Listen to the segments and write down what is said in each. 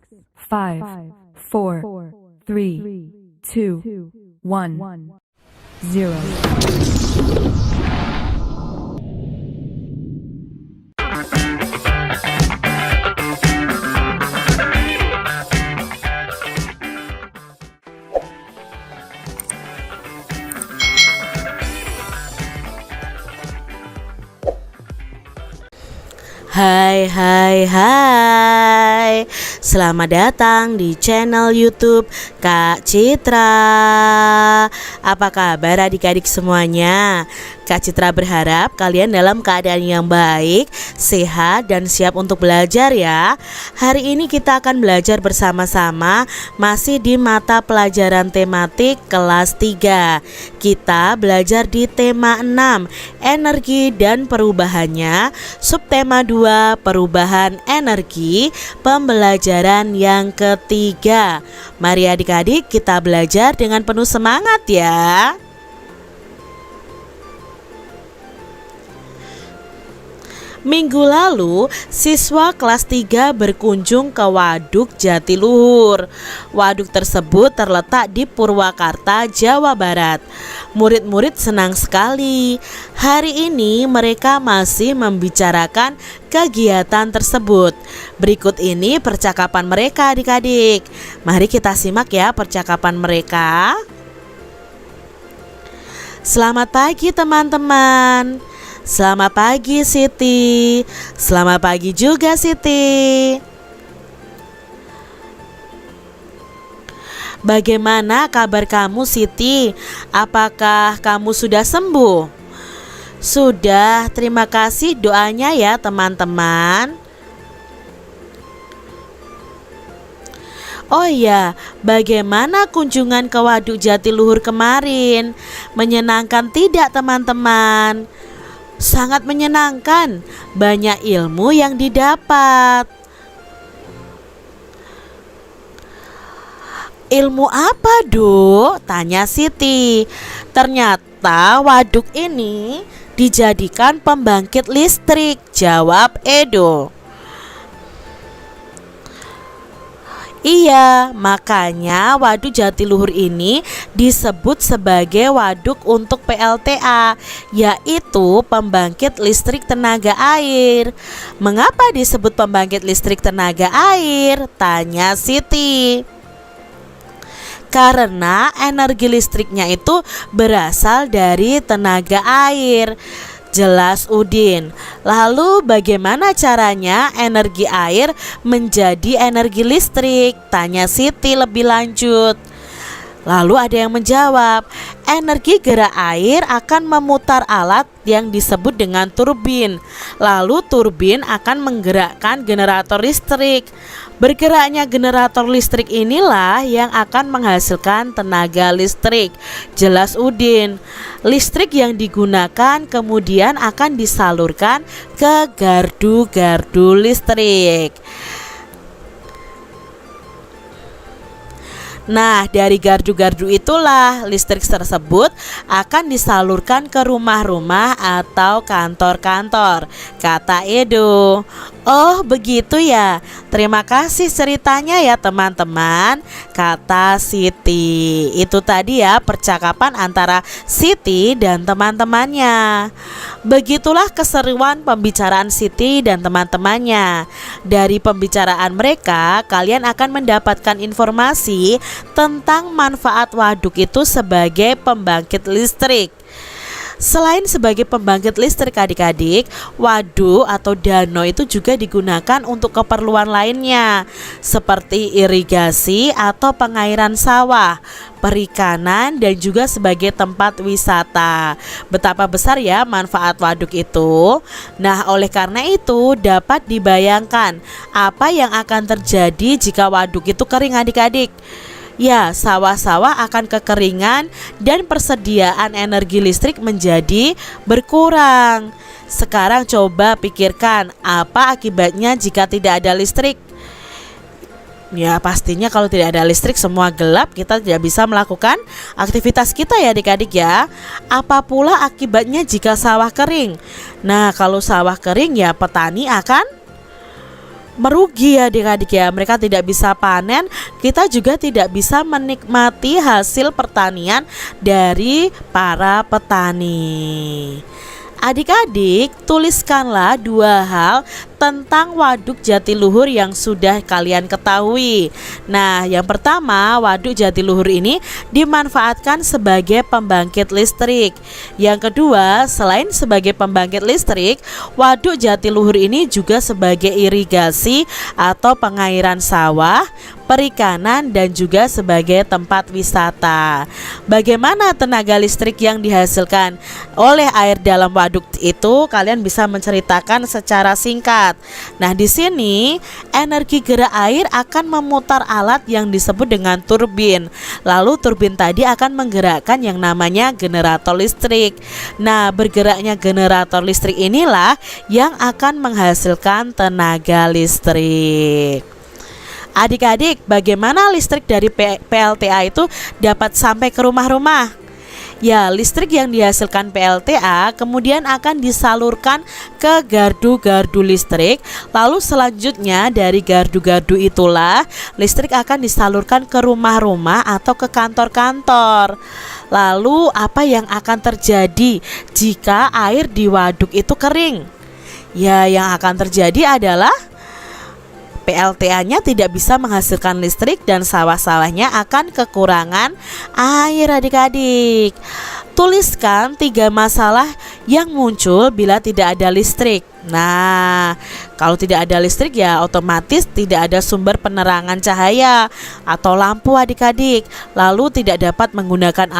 5, 4, 3, 2, 1, 0. Hai, selamat datang di channel YouTube Kak Citra. Apa kabar adik-adik semuanya? Kak Citra berharap kalian dalam keadaan yang baik, sehat, dan siap untuk belajar ya. Hari ini kita akan belajar bersama-sama masih di mata pelajaran tematik kelas 3. Kita belajar di tema 6, energi dan perubahannya, subtema 2, perubahan energi, pembelajaran yang ketiga. Mari adik-adik kita belajar dengan penuh semangat ya. Minggu lalu, siswa kelas 3 berkunjung ke Waduk Jatiluhur. Waduk tersebut terletak di Purwakarta, Jawa Barat. Murid-murid senang sekali. Hari ini mereka masih membicarakan kegiatan tersebut. Berikut ini percakapan mereka adik-adik. Mari kita simak ya percakapan mereka. Selamat pagi teman-teman. Selamat pagi Siti. Selamat pagi juga Siti. Bagaimana kabar kamu Siti? Apakah kamu sudah sembuh? Sudah, terima kasih doanya ya teman-teman. Oh iya, bagaimana kunjungan ke Waduk Jatiluhur kemarin? Menyenangkan tidak teman-teman? Sangat menyenangkan, banyak ilmu yang didapat. Ilmu apa, Duk? Tanya Siti. Ternyata waduk ini dijadikan pembangkit listrik, jawab Edo. Iya, makanya Waduk Jatiluhur ini disebut sebagai waduk untuk PLTA, yaitu pembangkit listrik tenaga air. Mengapa disebut pembangkit listrik tenaga air? Tanya Siti. Karena energi listriknya itu berasal dari tenaga air, jelas Udin. Lalu bagaimana caranya energi air menjadi energi listrik? Tanya Siti lebih lanjut. Lalu ada yang menjawab, energi gerak air akan memutar alat yang disebut dengan turbin. Lalu turbin akan menggerakkan generator listrik. Bergeraknya generator listrik inilah yang akan menghasilkan tenaga listrik, jelas Udin. Listrik yang digunakan kemudian akan disalurkan ke gardu-gardu listrik. Nah, dari gardu-gardu itulah listrik tersebut akan disalurkan ke rumah-rumah atau kantor-kantor, kata Edo. Oh, begitu ya. Terima kasih ceritanya ya teman-teman, kata Siti. Itu tadi ya percakapan antara Siti dan teman-temannya. Begitulah keseruan pembicaraan Siti dan teman-temannya. Dari pembicaraan mereka, kalian akan mendapatkan informasi tentang manfaat waduk itu sebagai pembangkit listrik. Selain sebagai pembangkit listrik adik-adik, waduk atau danau itu juga digunakan untuk keperluan lainnya, seperti irigasi atau pengairan sawah, perikanan, dan juga sebagai tempat wisata. Betapa besar ya manfaat waduk itu. Nah, oleh karena itu dapat dibayangkan apa yang akan terjadi jika waduk itu kering adik-adik. Ya, sawah-sawah akan kekeringan dan persediaan energi listrik menjadi berkurang. Sekarang coba pikirkan apa akibatnya jika tidak ada listrik. Ya, pastinya kalau tidak ada listrik semua gelap, kita tidak bisa melakukan aktivitas kita ya adik-adik ya. Apa pula akibatnya jika sawah kering? Nah, kalau sawah kering ya petani akan merugi ya adik-adik ya. Mereka tidak bisa panen, kita juga tidak bisa menikmati hasil pertanian dari para petani. Adik-adik, tuliskanlah 2 hal tentang Waduk Jatiluhur yang sudah kalian ketahui. Nah, yang pertama, Waduk Jatiluhur ini dimanfaatkan sebagai pembangkit listrik. Yang kedua, selain sebagai pembangkit listrik, Waduk Jatiluhur ini juga sebagai irigasi atau pengairan sawah, perikanan, dan juga sebagai tempat wisata. Bagaimana tenaga listrik yang dihasilkan oleh air dalam waduk itu? Kalian bisa menceritakan secara singkat. Nah, di sini energi gerak air akan memutar alat yang disebut dengan turbin. Lalu turbin tadi akan menggerakkan yang namanya generator listrik. Nah, bergeraknya generator listrik inilah yang akan menghasilkan tenaga listrik. Adik-adik, bagaimana listrik dari PLTA itu dapat sampai ke rumah-rumah? Ya, listrik yang dihasilkan PLTA kemudian akan disalurkan ke gardu-gardu listrik. Lalu selanjutnya dari gardu-gardu itulah listrik akan disalurkan ke rumah-rumah atau ke kantor-kantor. Lalu apa yang akan terjadi jika air di waduk itu kering? Ya, yang akan terjadi adalah PLTA-nya tidak bisa menghasilkan listrik dan sawah-sawahnya akan kekurangan air adik-adik. Tuliskan 3 masalah yang muncul bila tidak ada listrik. Nah, kalau tidak ada listrik ya otomatis tidak ada sumber penerangan cahaya atau lampu adik-adik. Lalu tidak dapat menggunakan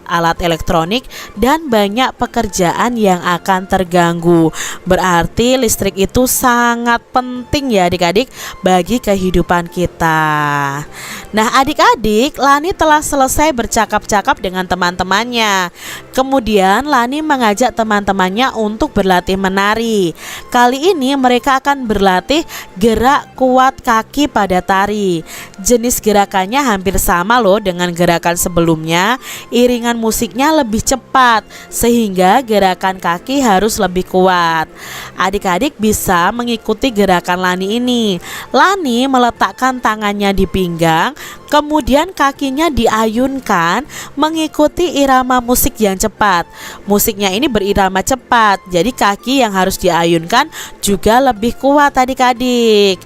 alat elektronik dan banyak pekerjaan yang akan terganggu. Berarti listrik itu sangat penting ya adik-adik bagi kehidupan kita. Nah, adik-adik, Lani telah selesai bercakap-cakap dengan teman-temannya. Kemudian Lani mengajak teman-temannya untuk berlatih menari. Kali ini mereka akan berlatih gerak kuat kaki pada tari. Jenis gerakannya hampir sama loh dengan gerakan sebelumnya. Iringan musiknya lebih cepat sehingga gerakan kaki harus lebih kuat. Adik-adik bisa mengikuti gerakan Lani ini. Lani meletakkan tangannya di pinggang, kemudian kakinya diayunkan mengikuti irama musik yang cepat. Musiknya ini berirama cepat, jadi kaki yang harus diayunkan juga lebih kuat adik-adik.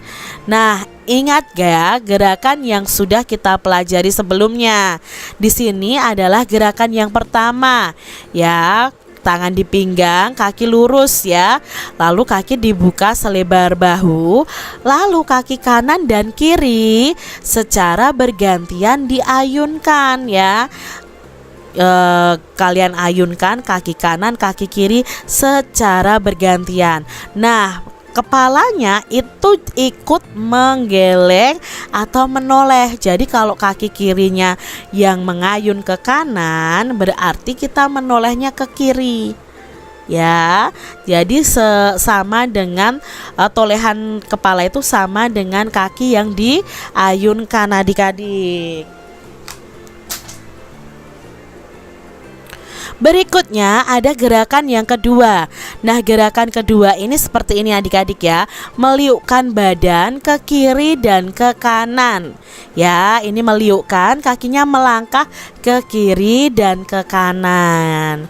Nah, ingat gak ya gerakan yang sudah kita pelajari sebelumnya? Di sini adalah gerakan yang pertama, ya. Tangan di pinggang, kaki lurus ya. Lalu kaki dibuka selebar bahu. Lalu kaki kanan dan kiri secara bergantian diayunkan ya. Kalian ayunkan kaki kanan, kaki kiri secara bergantian. Nah, kepalanya itu ikut menggeleng atau menoleh. Jadi kalau kaki kirinya yang mengayun ke kanan, berarti kita menolehnya ke kiri. Ya, jadi sama dengan tolehan kepala itu sama dengan kaki yang diayunkan adik-adik. Berikutnya ada gerakan yang kedua. Nah, gerakan kedua ini seperti ini adik-adik ya. Meliukkan badan ke kiri dan ke kanan. Ya, ini meliukkan, kakinya melangkah ke kiri dan ke kanan.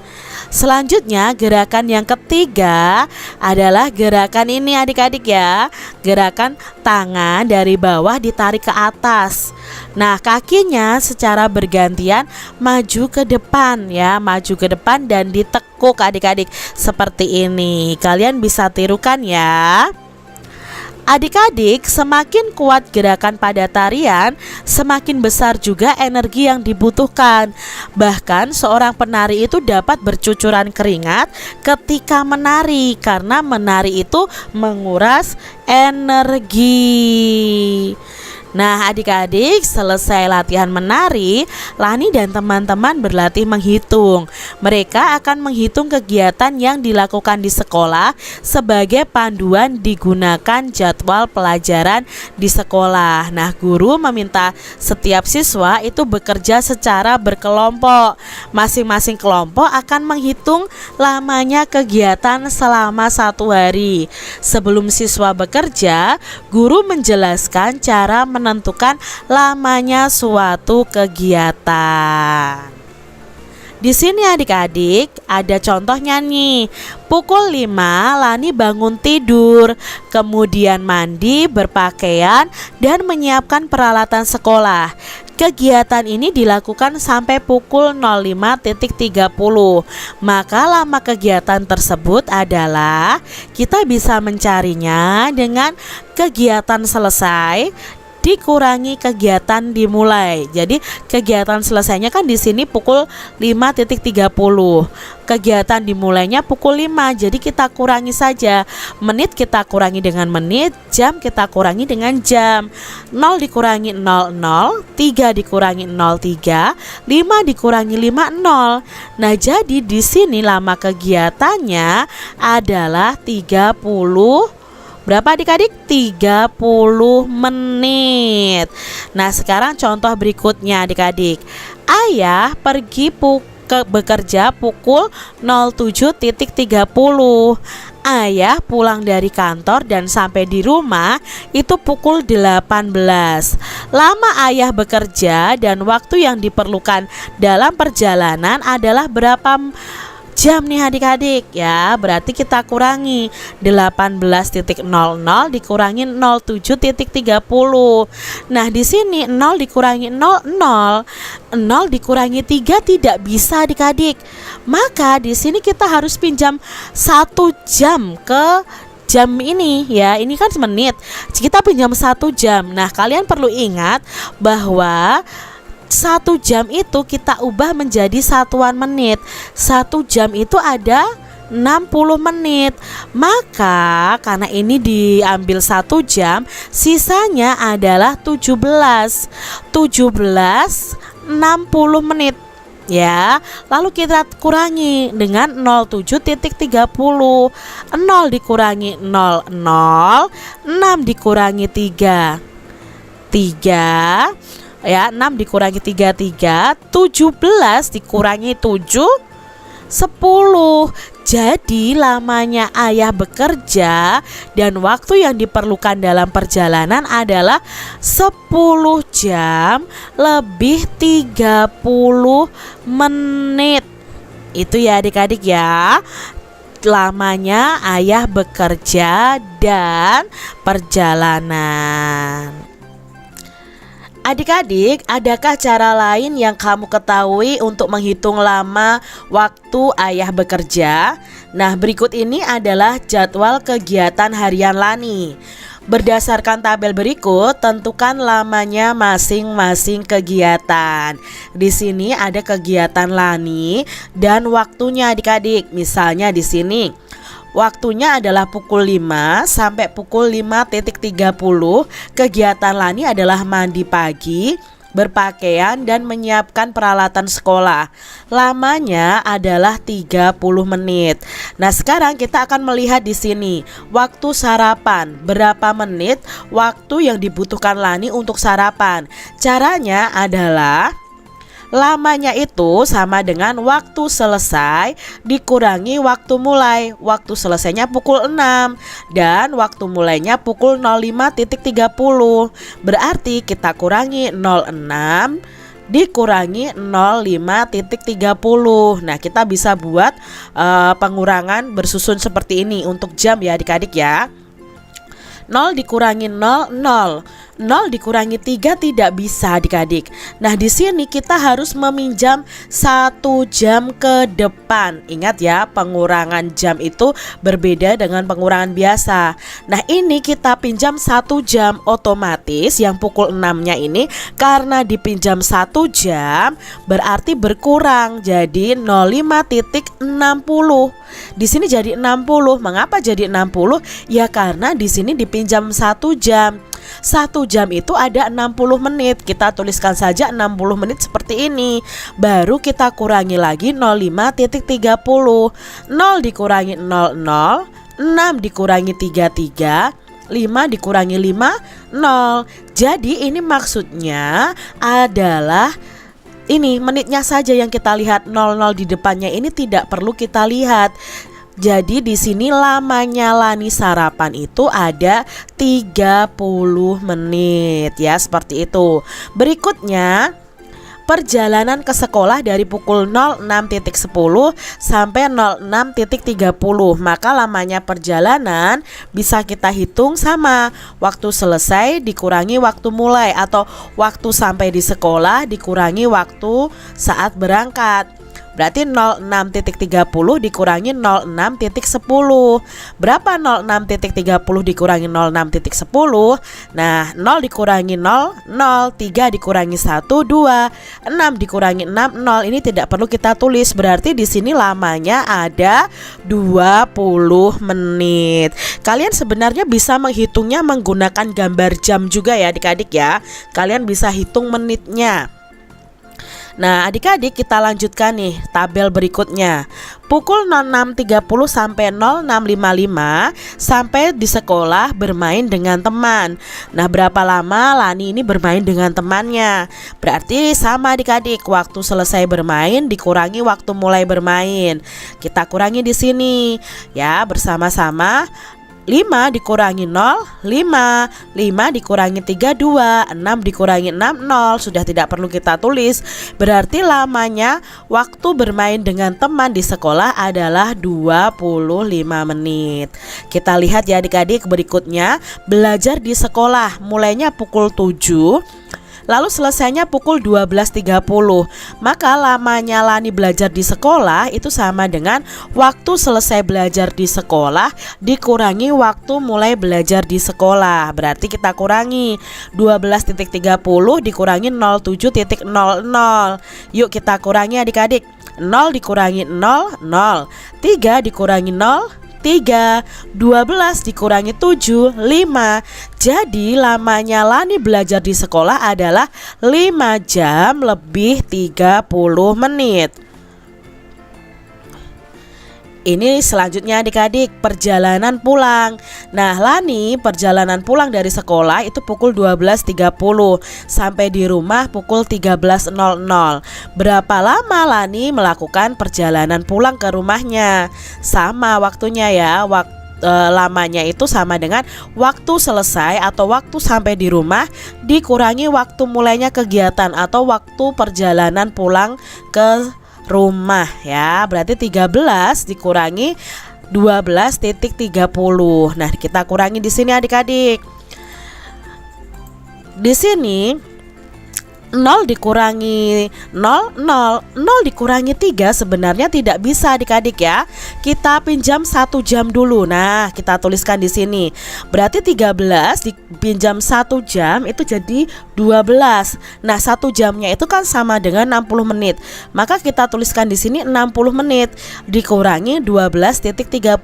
Selanjutnya gerakan yang ketiga adalah gerakan ini adik-adik ya. Gerakan tangan dari bawah ditarik ke atas. Nah, kakinya secara bergantian maju ke depan ya, maju ke depan dan ditekuk adik-adik seperti ini. Kalian bisa tirukan ya. Adik-adik, semakin kuat gerakan pada tarian, semakin besar juga energi yang dibutuhkan. Bahkan seorang penari itu dapat bercucuran keringat ketika menari, karena menari itu menguras energi. Nah, adik-adik, selesai latihan menari, Lani dan teman-teman berlatih menghitung. Mereka akan menghitung kegiatan yang dilakukan di sekolah sebagai panduan digunakan jadwal pelajaran di sekolah. Nah, guru meminta setiap siswa itu bekerja secara berkelompok. Masing-masing kelompok akan menghitung lamanya kegiatan selama 1 hari. Sebelum siswa bekerja, guru menjelaskan cara menentukan lamanya suatu kegiatan. Di sini adik-adik ada contohnya nih. Pukul 5 Lani bangun tidur, kemudian mandi, berpakaian, dan menyiapkan peralatan sekolah. Kegiatan ini dilakukan sampai pukul 05.30. Maka lama kegiatan tersebut adalah kita bisa mencarinya dengan kegiatan selesai dikurangi kegiatan dimulai. Jadi kegiatan selesainya kan di sini pukul 5.30. Kegiatan dimulainya pukul 5. Jadi kita kurangi saja. Menit kita kurangi dengan menit, jam kita kurangi dengan jam. 0 dikurangi 00, 3 dikurangi 03, 5 dikurangi 50. Nah, jadi di sini lama kegiatannya adalah 30. Berapa adik-adik? 30 menit. Nah, sekarang contoh berikutnya adik-adik. Ayah pergi bekerja pukul 07.30. Ayah pulang dari kantor dan sampai di rumah itu pukul 18. Lama ayah bekerja dan waktu yang diperlukan dalam perjalanan adalah berapa jam nih adik-adik ya? Berarti kita kurangi 18.00 dikurangi 07.30. Nah, di sini 0 dikurangi 00, 0 dikurangi 3 tidak bisa adik-adik. Maka di sini kita harus pinjam 1 jam ke jam ini ya. Ini kan menit. Kita pinjam 1 jam. Nah, kalian perlu ingat bahwa 1 jam itu kita ubah menjadi satuan menit. 1 jam itu ada 60 menit. Maka karena ini diambil 1 jam, sisanya adalah 17 60 menit ya. Lalu kita kurangi dengan 07.30. 0 dikurangi 00, 6 dikurangi 3 ya, 6 dikurangi 3, 17 dikurangi 7, 10. Jadi lamanya ayah bekerja dan waktu yang diperlukan dalam perjalanan adalah 10 jam lebih 30 menit. Itu ya adik-adik ya, lamanya ayah bekerja dan perjalanan. Adik-adik, adakah cara lain yang kamu ketahui untuk menghitung lama waktu ayah bekerja? Nah, berikut ini adalah jadwal kegiatan harian Lani. Berdasarkan tabel berikut, tentukan lamanya masing-masing kegiatan. Di sini ada kegiatan Lani dan waktunya adik-adik. Misalnya di sini waktunya adalah pukul 5 sampai pukul 5.30. Kegiatan Lani adalah mandi pagi, berpakaian, dan menyiapkan peralatan sekolah. Lamanya adalah 30 menit. Nah, sekarang kita akan melihat di sini waktu sarapan. Berapa menit waktu yang dibutuhkan Lani untuk sarapan? Caranya adalah lamanya itu sama dengan waktu selesai dikurangi waktu mulai. Waktu selesainya pukul 6 dan waktu mulainya pukul 05.30. Berarti kita kurangi 06 dikurangi 05.30. Nah, kita bisa buat pengurangan bersusun seperti ini untuk jam ya adik-adik ya. 0 dikurangi 00, 0 dikurangi 3 tidak bisa adik-adik. Nah, di sini kita harus meminjam 1 jam ke depan. Ingat ya, pengurangan jam itu berbeda dengan pengurangan biasa. Nah, ini kita pinjam 1 jam, otomatis yang pukul 6-nya ini karena dipinjam 1 jam berarti berkurang jadi 05.60. Di sini jadi 60. Mengapa jadi 60? Ya karena di sini dipinjam 1 jam. 1 jam itu ada 60 menit. Kita tuliskan saja 60 menit seperti ini. Baru kita kurangi lagi 05.30. 0 dikurangi 00, 6 dikurangi 33, 5 dikurangi 5, 0. Jadi ini maksudnya adalah ini menitnya saja yang kita lihat, 00 di depannya ini tidak perlu kita lihat. Jadi di sini lamanya Lani sarapan itu ada 30 menit ya, seperti itu. Berikutnya perjalanan ke sekolah dari pukul 06.10 sampai 06.30. Maka lamanya perjalanan bisa kita hitung sama waktu selesai dikurangi waktu mulai, atau waktu sampai di sekolah dikurangi waktu saat berangkat. Berarti 06.30 dikurangi 06.10. Berapa 06.30 dikurangi 06.10? Nah, 0 dikurangi 0, 0, 3 dikurangi 1, 2, 6 dikurangi 6, 0. Ini tidak perlu kita tulis. Berarti di sini lamanya ada 20 menit. Kalian sebenarnya bisa menghitungnya menggunakan gambar jam juga ya adik-adik ya. Kalian bisa hitung menitnya. Nah adik-adik, kita lanjutkan nih tabel berikutnya. Pukul 06.30 sampai 06.55 sampai di sekolah bermain dengan teman. Nah berapa lama Lani ini bermain dengan temannya? Berarti sama adik-adik, waktu selesai bermain dikurangi waktu mulai bermain. Kita kurangi di sini ya bersama-sama. 5 dikurangi 0, 5 dikurangi 3, 2, 6 dikurangi 6, 0. Sudah tidak perlu kita tulis. Berarti lamanya waktu bermain dengan teman di sekolah adalah 25 menit. Kita lihat ya adik-adik berikutnya. Belajar di sekolah mulainya pukul 7, lalu selesainya pukul 12.30. Maka lamanya Lani belajar di sekolah itu sama dengan waktu selesai belajar di sekolah dikurangi waktu mulai belajar di sekolah. Berarti kita kurangi 12.30 dikurangi 07.00. Yuk kita kurangi adik-adik. 0 dikurangi 0, 0. 3 dikurangi 0, 3, 12 dikurangi 7, 5. Jadi lamanya Lani belajar di sekolah adalah 5 jam lebih 30 menit. Ini selanjutnya adik-adik, perjalanan pulang. Nah Lani perjalanan pulang dari sekolah itu pukul 12.30 sampai di rumah pukul 13.00. Berapa lama Lani melakukan perjalanan pulang ke rumahnya? Sama waktunya ya, lamanya itu sama dengan waktu selesai atau waktu sampai di rumah dikurangi waktu mulainya kegiatan atau waktu perjalanan pulang ke rumah ya. Berarti 13 dikurangi 12.30. Nah, kita kurangi di sini adik-adik. Di sini 0 dikurangi 0, 0 dikurangi 3 sebenarnya tidak bisa adik-adik ya. Kita pinjam 1 jam dulu. Nah kita tuliskan di sini. Berarti 13 dipinjam 1 jam itu jadi 12. Nah 1 jamnya itu kan sama dengan 60 menit. Maka kita tuliskan di sini 60 menit dikurangi 12.30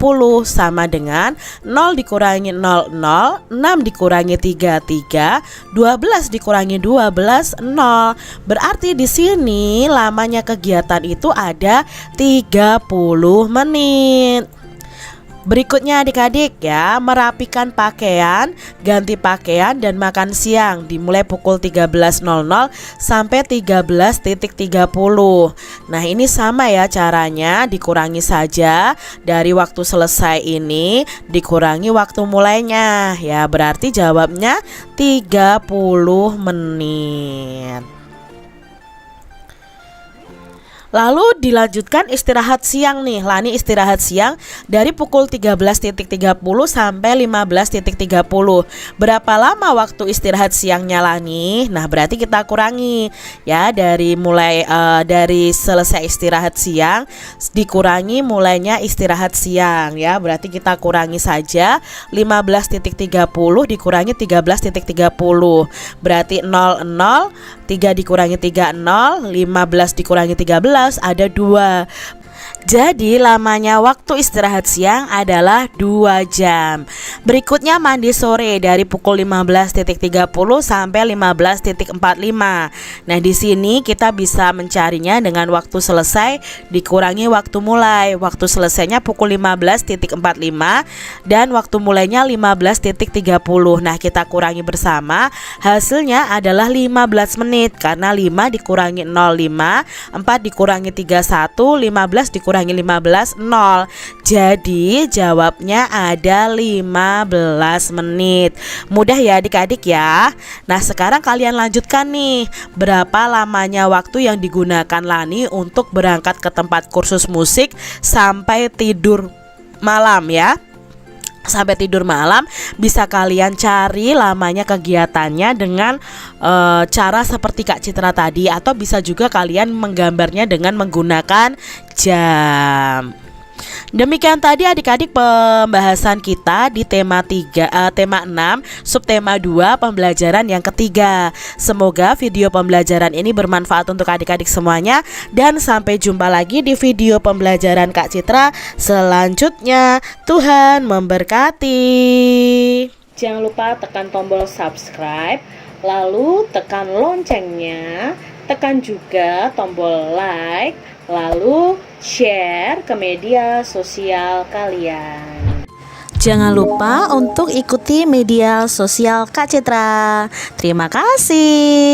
sama dengan 0 dikurangi 0, 0, 6 dikurangi 3, 3, 12 dikurangi 12, 0. Berarti di sini lamanya kegiatan itu ada 30 menit. Berikutnya adik-adik ya, merapikan pakaian, ganti pakaian dan makan siang dimulai pukul 13.00 sampai 13.30. Nah ini sama ya caranya, dikurangi saja dari waktu selesai ini dikurangi waktu mulainya ya, berarti jawabnya 30 menit. Lalu dilanjutkan istirahat siang nih. Lani istirahat siang dari pukul 13.30 sampai 15.30. Berapa lama waktu istirahat siangnya Lani? Nah berarti kita kurangi ya, dari selesai istirahat siang dikurangi mulainya istirahat siang ya. Berarti kita kurangi saja 15.30 dikurangi 13.30. Berarti 00, 3 dikurangi 3, 0, 15 dikurangi 13 ada 2. Jadi lamanya waktu istirahat siang adalah 2 jam. Berikutnya mandi sore dari pukul 15.30 sampai 15.45. Nah, di sini kita bisa mencarinya dengan waktu selesai dikurangi waktu mulai. Waktu selesainya pukul 15.45 dan waktu mulainya 15.30. Nah, kita kurangi bersama. Hasilnya adalah 15 menit karena 5 dikurangi 05, 4 dikurangi 31, 15 dikurangi 15, 0. Jadi jawabnya ada 15 menit. Mudah ya adik-adik ya. Nah, sekarang kalian lanjutkan nih. Berapa lamanya waktu yang digunakan Lani untuk berangkat ke tempat kursus musik sampai tidur malam ya? Sampai tidur malam bisa kalian cari lamanya kegiatannya dengan cara seperti Kak Citra tadi, atau bisa juga kalian menggambarnya dengan menggunakan jam. Demikian tadi adik-adik pembahasan kita di tema 6 subtema 2 pembelajaran yang ketiga. Semoga video pembelajaran ini bermanfaat untuk adik-adik semuanya, dan sampai jumpa lagi di video pembelajaran Kak Citra selanjutnya. Tuhan memberkati. Jangan lupa tekan tombol subscribe, lalu tekan loncengnya, tekan juga tombol like, lalu share ke media sosial kalian. Jangan lupa untuk ikuti media sosial Kak Citra. Terima kasih.